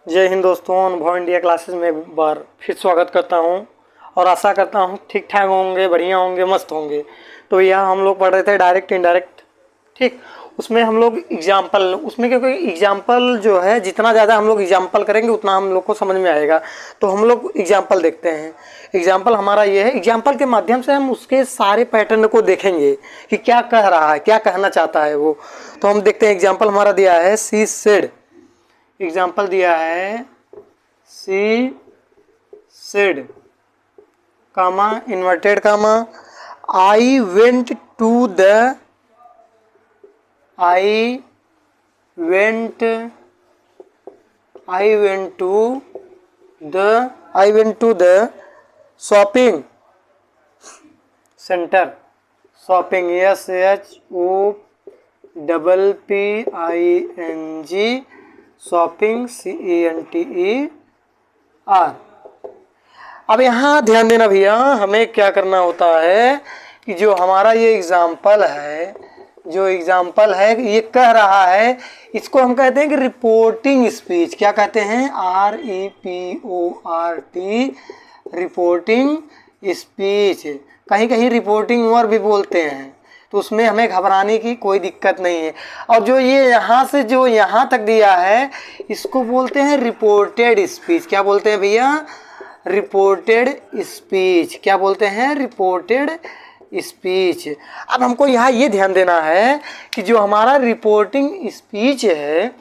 जय हिंद दोस्तों, अनुभव इंडिया क्लासेस में एक बार फिर स्वागत करता हूं और आशा करता हूं ठीक ठाक होंगे, बढ़िया होंगे, मस्त होंगे। तो यह हम लोग पढ़ रहे थे डायरेक्ट इनडायरेक्ट। ठीक, उसमें हम लोग एग्जाम्पल, उसमें क्योंकि एग्जाम्पल जो है जितना ज़्यादा हम लोग एग्जाम्पल करेंगे उतना हम लोग को समझ में आएगा। तो हम लोग एग्जाम्पल देखते हैं। एग्जाम्पल हमारा ये है, एग्जाम्पल के माध्यम से हम उसके सारे पैटर्न को देखेंगे कि क्या कह रहा है, क्या कहना चाहता है वो। तो हम देखते हैं, एग्जाम्पल हमारा दिया है सी सेड। एग्जाम्पल दिया है she said comma inverted comma I went to the I went to the shopping centre. Shopping SHOPPING shopping CENTER। अब यहाँ ध्यान देना भैया, हमें क्या करना होता है कि जो हमारा ये एग्जाम्पल है, ये कह रहा है, इसको हम कहते हैं कि रिपोर्टिंग स्पीच। क्या कहते हैं? REPORT, reporting speech. कहीं कहीं रिपोर्टिंग वर्ब भी बोलते हैं, तो उसमें हमें घबराने की कोई दिक्कत नहीं है। और जो ये यहाँ से जो यहाँ तक दिया है, इसको बोलते हैं रिपोर्टेड स्पीच। क्या बोलते हैं भैया? Reported speech. क्या बोलते हैं? Reported speech. अब हमको यहाँ ये ध्यान देना है कि जो हमारा रिपोर्टिंग स्पीच है,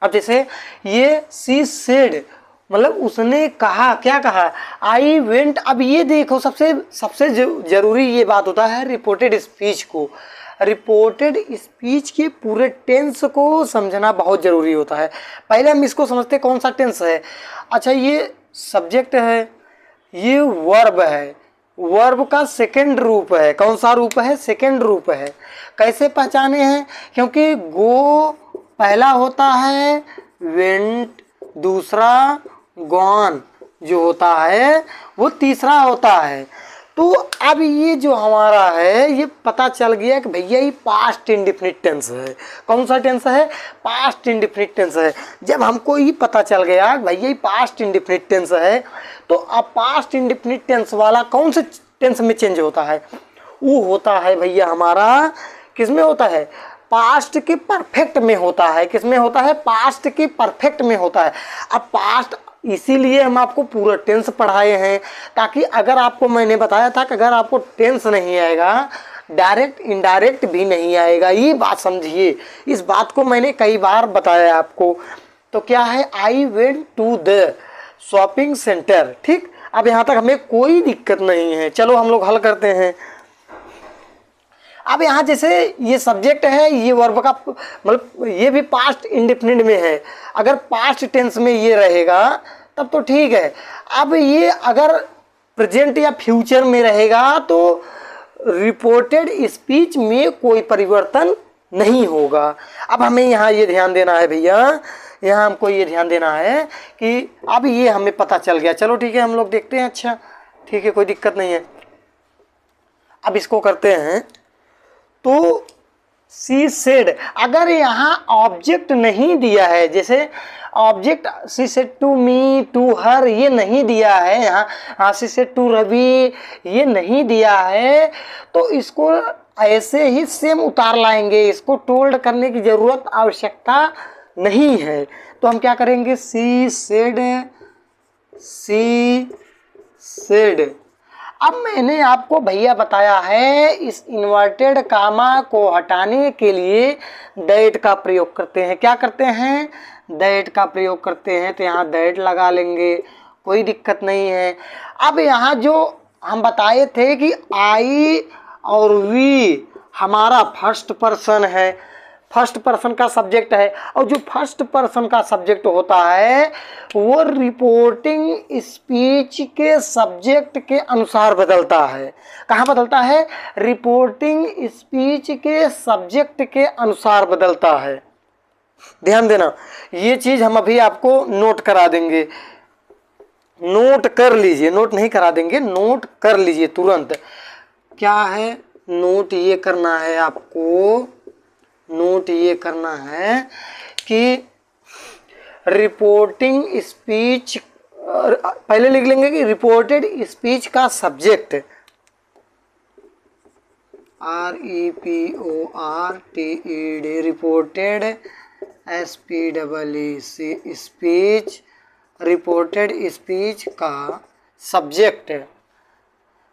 अब जैसे ये सी सेड, मतलब उसने कहा, क्या कहा? I went. अब ये देखो, सबसे जरूरी ये बात होता है रिपोर्टेड स्पीच को, रिपोर्टेड स्पीच के पूरे टेंस को समझना बहुत ज़रूरी होता है। पहले हम इसको समझते कौन सा टेंस है। अच्छा, ये सब्जेक्ट है, ये वर्ब है, वर्ब का सेकंड रूप है। कौन सा रूप है? सेकंड रूप है। कैसे पहचाने हैं? क्योंकि गो पहला होता है, वेंट दूसरा, गॉन जो होता है वो तीसरा होता है। तो अब ये जो हमारा है, ये पता चल गया कि भैया ये पास्ट इंडेफिनिट टेंस है। कौन सा टेंस है? पास्ट इंडेफिनिट टेंस है। जब हमको ये पता चल गया कि भैया ये पास्ट इंडेफिनिट टेंस है, तो अब पास्ट इंडेफिनिट टेंस वाला कौन से टेंस में चेंज होता है? वो होता है भैया हमारा, किस में होता है? पास्ट के परफेक्ट में होता है। किस में होता है? पास्ट के परफेक्ट में होता है। अब पास्ट, इसीलिए हम आपको पूरा टेंस पढ़ाए हैं, ताकि अगर आपको, मैंने बताया था कि अगर आपको टेंस नहीं आएगा, डायरेक्ट इनडायरेक्ट भी नहीं आएगा। ये बात समझिए, इस बात को मैंने कई बार बताया आपको। तो क्या है? I went to the shopping centre. ठीक, अब यहाँ तक हमें कोई दिक्कत नहीं है। चलो हम लोग हल करते हैं। अब यहाँ जैसे ये सब्जेक्ट है, ये वर्ब का मतलब ये भी पास्ट इंडेफिनिट में है। अगर पास्ट टेंस में ये रहेगा तब तो ठीक है। अब ये अगर प्रेजेंट या फ्यूचर में रहेगा तो रिपोर्टेड स्पीच में कोई परिवर्तन नहीं होगा। अब हमें यहाँ ये ध्यान देना है भैया, यहाँ हमको ये ध्यान देना है कि अब ये हमें पता चल गया। चलो ठीक है, हम लोग देखते हैं। अच्छा ठीक है, कोई दिक्कत नहीं है। अब इसको करते हैं। तो सी सेड, अगर यहाँ ऑब्जेक्ट नहीं दिया है, जैसे object she said to me, to her, ये नहीं दिया है यहाँ, हाँ सी सेड टू रवि, ये नहीं दिया है, तो इसको ऐसे ही सेम उतार लाएंगे। इसको टोल्ड करने की जरूरत, आवश्यकता नहीं है। तो हम क्या करेंगे? She said, she said. अब मैंने आपको भैया बताया है, इस इन्वर्टेड कामा को हटाने के लिए दैट का प्रयोग करते हैं। क्या करते हैं? दैट का प्रयोग करते हैं। तो यहाँ दैट लगा लेंगे, कोई दिक्कत नहीं है। अब यहाँ जो हम बताए थे कि आई और वी हमारा फर्स्ट पर्सन है, फर्स्ट पर्सन का सब्जेक्ट है, और जो फर्स्ट पर्सन का सब्जेक्ट होता है वो रिपोर्टिंग स्पीच के सब्जेक्ट के अनुसार बदलता है। कहाँ बदलता है? रिपोर्टिंग स्पीच के सब्जेक्ट के अनुसार बदलता है। ध्यान देना, ये चीज हम अभी आपको नोट करा देंगे। नोट कर लीजिए, नोट नहीं करा देंगे, नोट कर लीजिए तुरंत। क्या है? नोट ये करना है आपको, नोट ये करना है कि रिपोर्टिंग स्पीच, पहले लिख लेंगे कि रिपोर्टेड स्पीच का subject, REPORTED, reported SPEEC, speech, reported speech का सब्जेक्ट,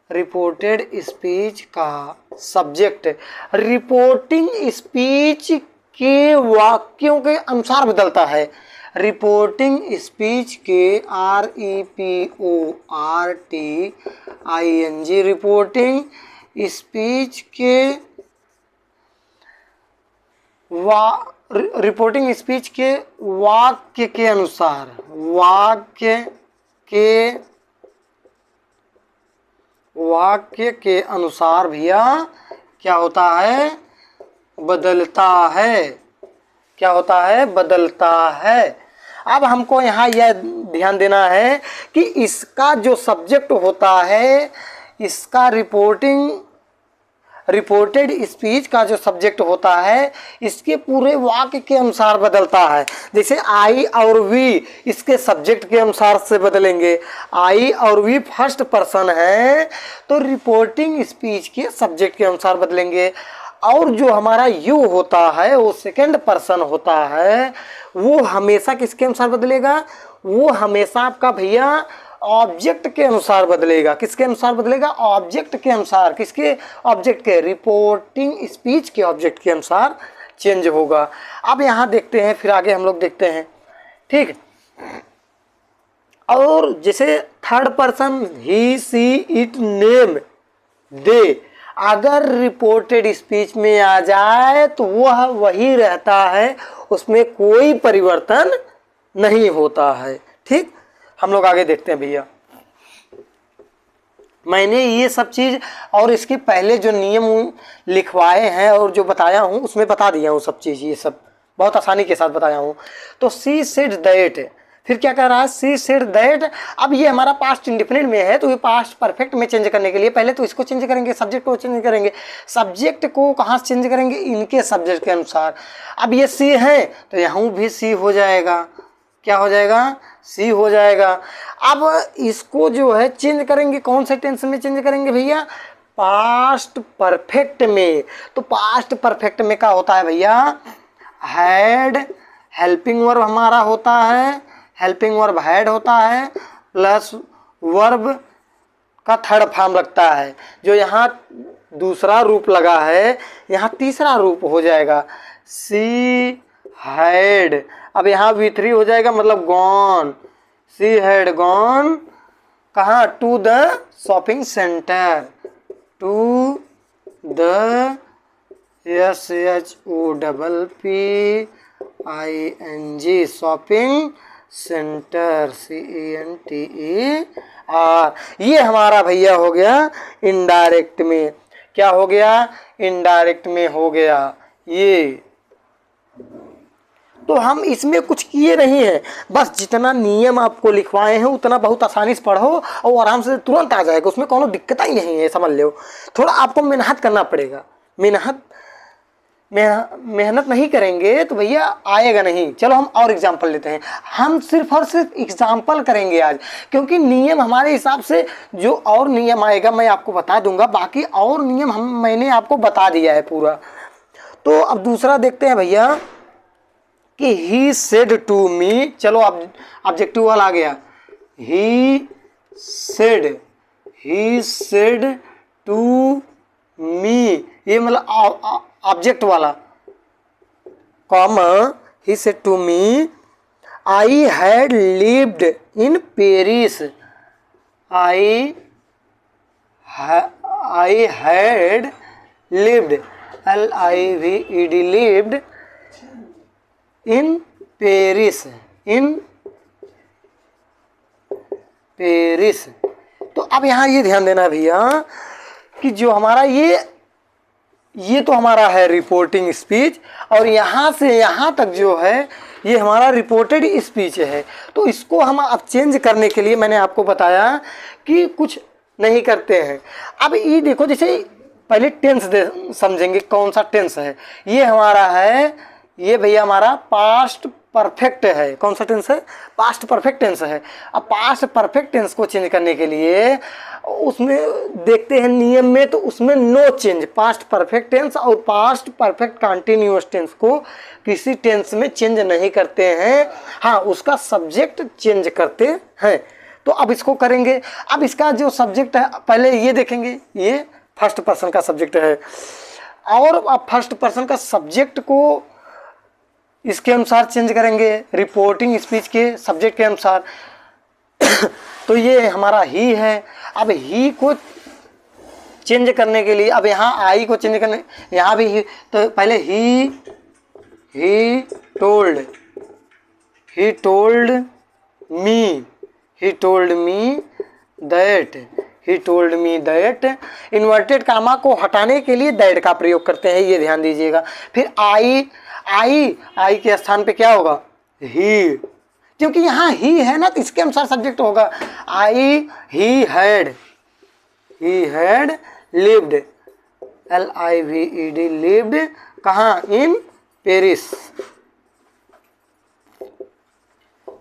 रिपोर्टेड स्पीच का सब्जेक्ट रिपोर्टिंग स्पीच के वाक्यों के अनुसार बदलता है। रिपोर्टिंग स्पीच के REPORTING, रिपोर्टिंग स्पीच के रिपोर्टिंग स्पीच के वाक्य के अनुसार, वाक्य के अनुसार भैया क्या होता है, बदलता है। क्या होता है, बदलता है। अब हमको यहाँ यह ध्यान देना है कि इसका जो सब्जेक्ट होता है, इसका रिपोर्टेड स्पीच का जो सब्जेक्ट होता है, इसके पूरे वाक्य के अनुसार बदलता है। जैसे आई और वी इसके सब्जेक्ट के अनुसार से बदलेंगे। आई और वी फर्स्ट पर्सन है तो रिपोर्टिंग स्पीच के सब्जेक्ट के अनुसार बदलेंगे। और जो हमारा यू होता है वो सेकंड पर्सन होता है, वो हमेशा किसके अनुसार बदलेगा, वो हमेशा आपका भैया ऑब्जेक्ट के अनुसार बदलेगा। किसके अनुसार बदलेगा, ऑब्जेक्ट के अनुसार। किसके ऑब्जेक्ट के, रिपोर्टिंग स्पीच के ऑब्जेक्ट के अनुसार चेंज होगा। अब यहाँ देखते हैं, फिर आगे हम लोग देखते हैं, ठीक। और जैसे third person he she it name they, अगर रिपोर्टेड स्पीच में आ जाए तो वह वही रहता है, उसमें कोई परिवर्तन नहीं होता है, ठीक। हम लोग आगे देखते हैं भैया। मैंने ये सब चीज़ और इसके पहले जो नियम लिखवाए हैं और जो बताया हूँ उसमें बता दिया हूँ सब चीज़, ये सब बहुत आसानी के साथ बताया हूँ। तो सी सेड दैट, फिर क्या कह रहा है, सी सेड दैट। अब ये हमारा पास्ट इंडेफिनिट में है तो ये पास्ट परफेक्ट में चेंज करने के लिए पहले तो इसको चेंज करेंगे, सब्जेक्ट को चेंज करेंगे। सब्जेक्ट को कहाँ से चेंज करेंगे, इनके सब्जेक्ट के अनुसार। अब ये सी है तो यहाँ भी सी हो जाएगा। क्या हो जाएगा, सी हो जाएगा। अब इसको जो है चेंज करेंगे, कौन से टेंस में चेंज करेंगे भैया, पास्ट परफेक्ट में। तो पास्ट परफेक्ट में क्या होता है भैया, हैड, हेल्पिंग वर्ब हमारा होता है, हेल्पिंग वर्ब हैड होता है, प्लस वर्ब का थर्ड फॉर्म रखता है। जो यहाँ दूसरा रूप लगा है यहाँ तीसरा रूप हो जाएगा, सी हैड। अब यहाँ V3 हो जाएगा, मतलब गॉन। सी हैड गॉन कहाँ, to the shopping centre, to the SHOPPING shopping centre, CENTER। ये हमारा भैया हो गया इनडायरेक्ट में। क्या हो गया, इनडायरेक्ट में हो गया ये। तो हम इसमें कुछ किए नहीं हैं, बस जितना नियम आपको लिखवाए हैं उतना बहुत आसानी से पढ़ो और आराम से तुरंत आ जाएगा, उसमें कोनो दिक्कत ही नहीं है, समझ लो। थोड़ा आपको मेहनत करना पड़ेगा, मेहनत नहीं करेंगे तो भैया आएगा नहीं। चलो हम और एग्जाम्पल लेते हैं, हम सिर्फ और सिर्फ एग्जाम्पल करेंगे आज, क्योंकि नियम हमारे हिसाब से जो और नियम आएगा मैं आपको बता दूंगा, बाकी और नियम मैंने आपको बता दिया है पूरा। तो अब दूसरा देखते हैं भैया कि ही सेड टू मी। चलो अब ऑब्जेक्टिव वाला आ गया, ही सेड टू मी, ये मतलब ऑब्जेक्ट वाला, comma, he said to me I had lived in Paris, I had lived, LIVED, lived in Paris, तो अब यहाँ ये ध्यान देना भैया कि जो हमारा ये तो हमारा है रिपोर्टिंग स्पीच, और यहाँ से यहाँ तक जो है ये हमारा रिपोर्टेड स्पीच है। तो इसको हम अब चेंज करने के लिए मैंने आपको बताया कि कुछ नहीं करते हैं। अब ये देखो, जैसे पहले टेंस समझेंगे कौन सा टेंस है। ये हमारा है, ये भैया हमारा पास्ट परफेक्ट है। कौन सा टेंस है? पास्ट परफेक्ट टेंस है। अब पास्ट परफेक्ट टेंस को चेंज करने के लिए उसमें देखते हैं नियम में, तो उसमें no change. Past perfect tense और पास्ट परफेक्ट कंटिन्यूअस टेंस को किसी टेंस में चेंज नहीं करते हैं, हाँ उसका सब्जेक्ट चेंज करते हैं। तो अब इसको करेंगे। अब इसका जो सब्जेक्ट है पहले ये देखेंगे, ये फर्स्ट पर्सन का सब्जेक्ट है, और अब फर्स्ट पर्सन का सब्जेक्ट को इसके अनुसार चेंज करेंगे, रिपोर्टिंग स्पीच के सब्जेक्ट के अनुसार। तो ये हमारा ही है। अब ही को चेंज करने के लिए, अब यहाँ आई को चेंज करने, यहाँ भी ही, तो पहले ही told me that. Inverted comma को हटाने के लिए दैट का प्रयोग करते हैं, ये ध्यान दीजिएगा। फिर आई के स्थान पे क्या होगा? ही, क्योंकि यहाँ ही है ना, तो इसके अनुसार सब्जेक्ट होगा। He had lived, LIVED lived, कहाँ? In Paris.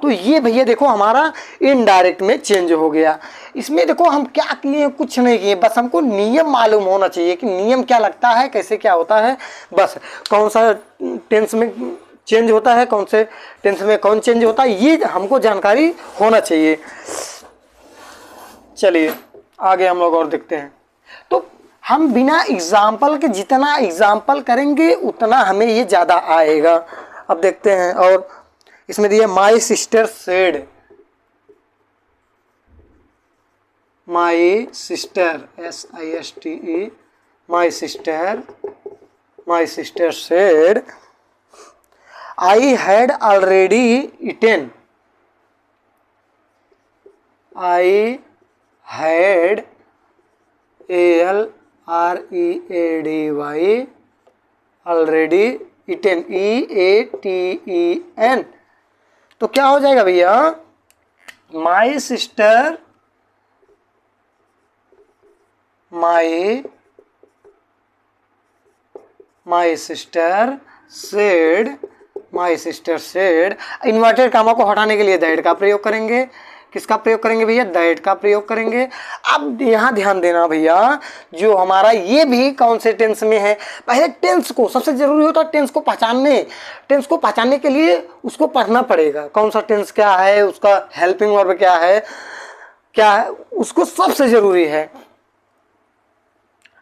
तो ये भैया देखो हमारा इनडायरेक्ट में चेंज हो गया। इसमें देखो हम क्या किए, कुछ नहीं किए, बस हमको नियम मालूम होना चाहिए कि नियम क्या लगता है, कैसे क्या होता है, बस कौन सा टेंस में चेंज होता है, कौन से टेंस में कौन चेंज होता है, ये हमको जानकारी होना चाहिए। चलिए आगे हम लोग और देखते हैं। तो हम बिना एग्जाम्पल के जितना एग्जाम्पल करेंगे उतना हमें ये ज़्यादा आएगा। अब देखते हैं, और इसमें दिया my sister said, my sister SISTE, my sister said I had already eaten, I had ALREADY already eaten EATEN। तो क्या हो जाएगा भैया? My sister said, inverted comma को हटाने के लिए दैट का प्रयोग करेंगे। किसका प्रयोग करेंगे भैया? दैट का प्रयोग करेंगे। अब यहाँ ध्यान देना भैया, जो हमारा ये भी कौन से टेंस में है, पहले टेंस को, सबसे जरूरी होता है टेंस को पहचानने के लिए उसको पढ़ना पड़ेगा, कौन सा टेंस क्या है, उसका हेल्पिंग वर्ब क्या है, उसको सबसे जरूरी है।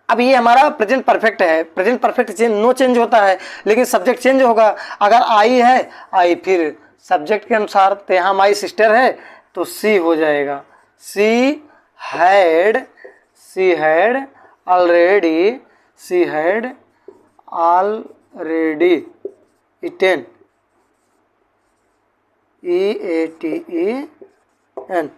अब ये हमारा प्रेजेंट परफेक्ट है, प्रेजेंट परफेक्ट नो चेंज होता है, लेकिन सब्जेक्ट चेंज होगा। अगर आई है, आई फिर सब्जेक्ट के अनुसार, तो यहाँ माई सिस्टर है तो सी हो जाएगा, she had already eaten EATEN।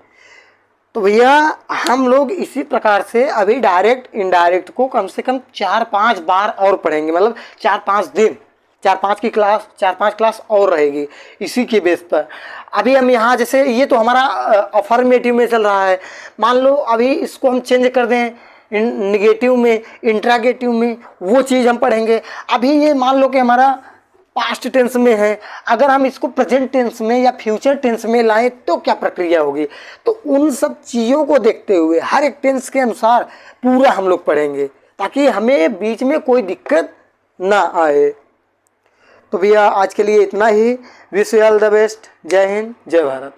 तो भैया हम लोग इसी प्रकार से अभी डायरेक्ट इनडायरेक्ट को कम से कम 4-5 बार और पढ़ेंगे, मतलब 4-5 दिन, 4-5 क्लास और रहेगी इसी के बेस पर। अभी हम यहाँ जैसे ये तो हमारा अफर्मेटिव में चल रहा है, मान लो अभी इसको हम चेंज कर दें निगेटिव में, इंट्रागेटिव में, वो चीज़ हम पढ़ेंगे। अभी ये मान लो कि हमारा पास्ट टेंस में है, अगर हम इसको प्रेजेंट टेंस में या फ्यूचर टेंस में लाएं तो क्या प्रक्रिया होगी, तो उन सब चीज़ों को देखते हुए हर एक टेंस के अनुसार पूरा हम लोग पढ़ेंगे, ताकि हमें बीच में कोई दिक्कत ना आए। तो भैया आज के लिए इतना ही। Wish you all the best. जय हिंद, जय भारत।